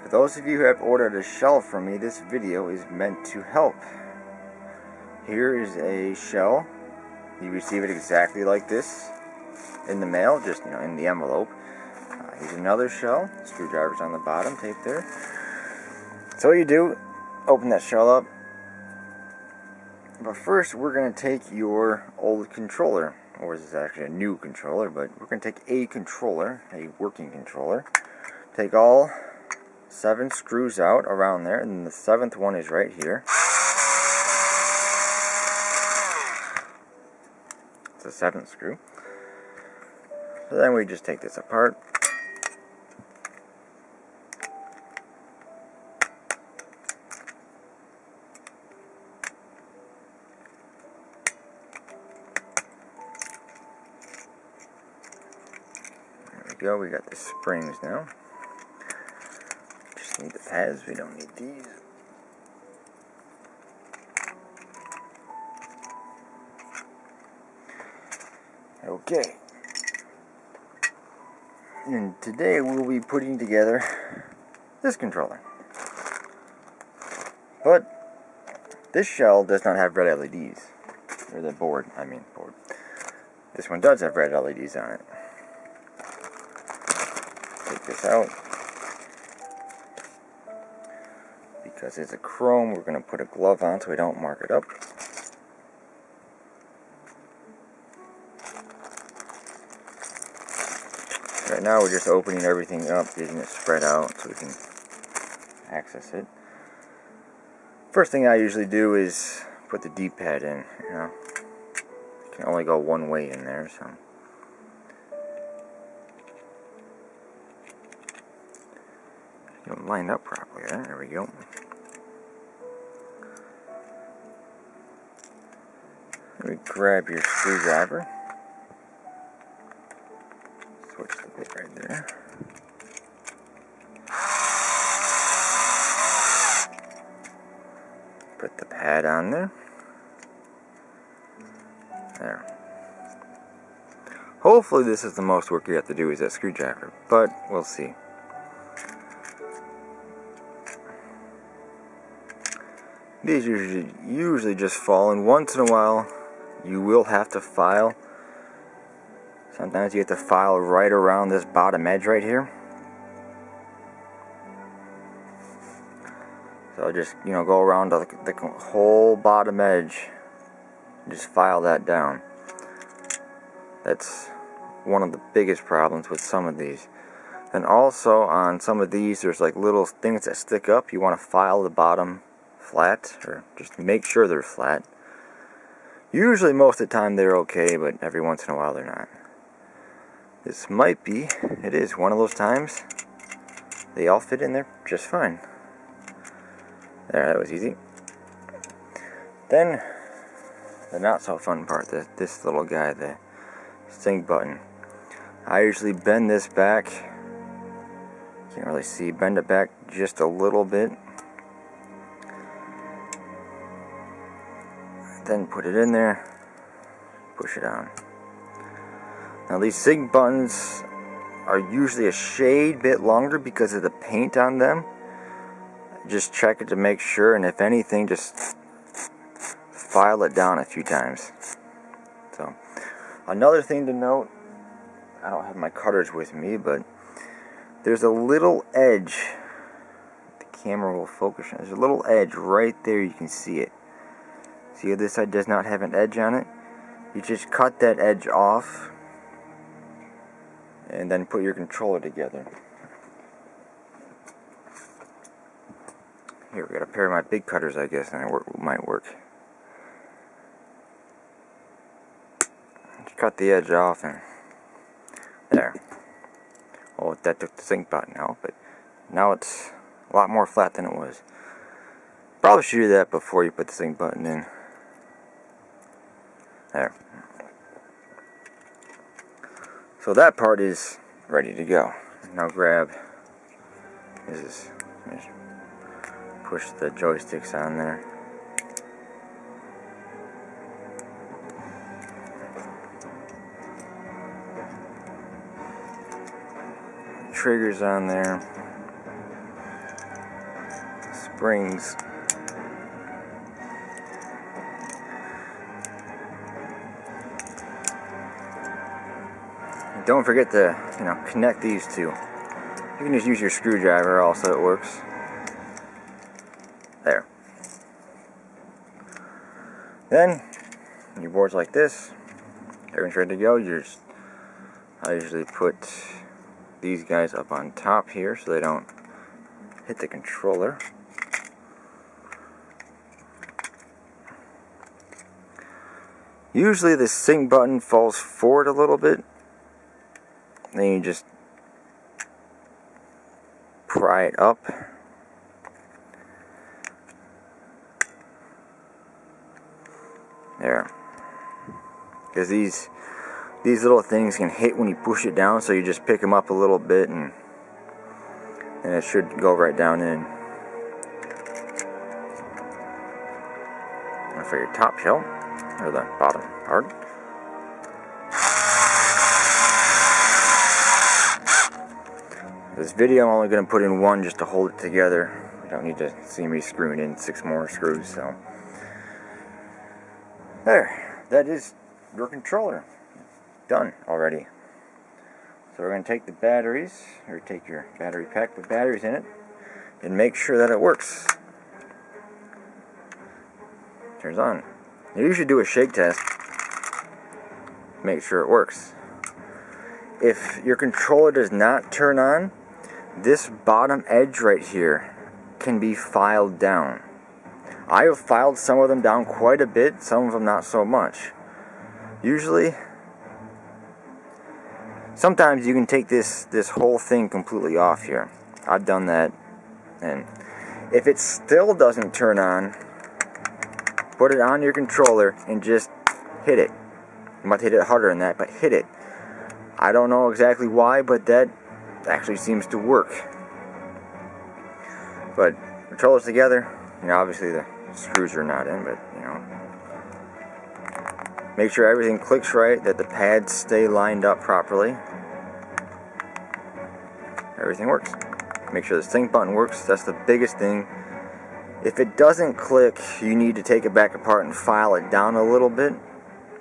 For those of you who have ordered a shell from me, this video is meant to help. Here is a shell. You receive it exactly like this in the mail, just in the envelope. Here's another shell. Screwdriver's on the bottom, tape there. So what you do, open that shell up. But first, we're going to take your old controller, or this is actually a new controller, but we're going to take a controller, a working controller. Take all 7 screws out around there, and the 7th one is right here. It's the 7th screw. So then we just take this apart. There we go, we got the springs now. Just need the pads, we don't need these. Okay. And today we'll be putting together this controller. But this shell does not have red LEDs. Or the board, board. This one does have red LEDs on it. Take this out. Because it's a chrome, we're going to put a glove on so we don't mark it up. Right now we're just opening everything up, getting it spread out so we can access it. First thing I usually do is put the D-pad in, You can only go one way in there, so. You don't line up properly, there we go. Let me grab your screwdriver. Switch the bit right there. Put the pad on there. There. Hopefully this is the most work you have to do is that screwdriver, but we'll see. These usually just fall, and once in a while you will have to file. Sometimes you have to file right around this bottom edge right here. So just, go around the whole bottom edge. Just file that down. That's one of the biggest problems with some of these. And also on some of these, there's like little things that stick up. You want to file the bottom flat, or just make sure they're flat. Usually most of the time they're okay, but every once in a while they're not. This it is one of those times. They all fit in there just fine. There, that was easy. Then, the not so fun part, this little guy, the sync button. I usually bend this back. Can't really see. Bend it back just a little bit. Then put it in there. Push it on. Now these sync buttons are usually a shade bit longer because of the paint on them. Just check it to make sure, and if anything, just file it down a few times. So, another thing to note, I don't have my cutters with me, but there's a little edge. The camera will focus on. There's a little edge right there, you can see it. See how this side does not have an edge on it? You just cut that edge off and then put your controller together. Here, we got a pair of my big cutters, I guess, and it might work. Just cut the edge off, and there. Oh, that took the sync button out, but now it's a lot more flat than it was. Probably should do that before you put the sync button in. There. So that part is ready to go. Now grab push the joysticks on there. Triggers on there. springs. And don't forget to, connect these two. You can just use your screwdriver also, it works. There. Then, your board's like this. Everything's ready to go. I usually put these guys up on top here so they don't hit the controller. Usually the sync button falls forward a little bit. Then you just pry it up. There. Because these little things can hit when you push it down, so you just pick them up a little bit and it should go right down in. And for your top shell, or the bottom part. This video I'm only going to put in one just to hold it together. You don't need to see me screwing in 6 more screws, so. There, that is your controller. Done already. So we're going to take the batteries, or take your battery pack with batteries in it, and make sure that it works. Turns on. Now you should do a shake test. Make sure it works. If your controller does not turn on, this bottom edge right here can be filed down. I have filed some of them down quite a bit, some of them not so much. Usually, sometimes you can take this whole thing completely off here. I've done that, and if it still doesn't turn on, put it on your controller and just hit it. You might hit it harder than that, but hit it. I don't know exactly why, but that actually seems to work. But controllers together, obviously the screws are not in, but make sure everything clicks right, that the pads stay lined up properly. Everything works. Make sure the sync button works. That's the biggest thing. If it doesn't click, you need to take it back apart and file it down a little bit,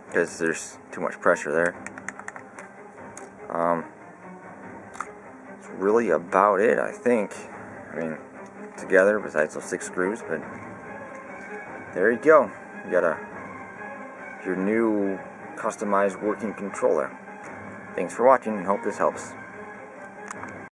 because there's too much pressure there. That's really about it, I think. Together, besides those 6 screws, but there you go. You got your new customized working controller. Thanks for watching, and hope this helps.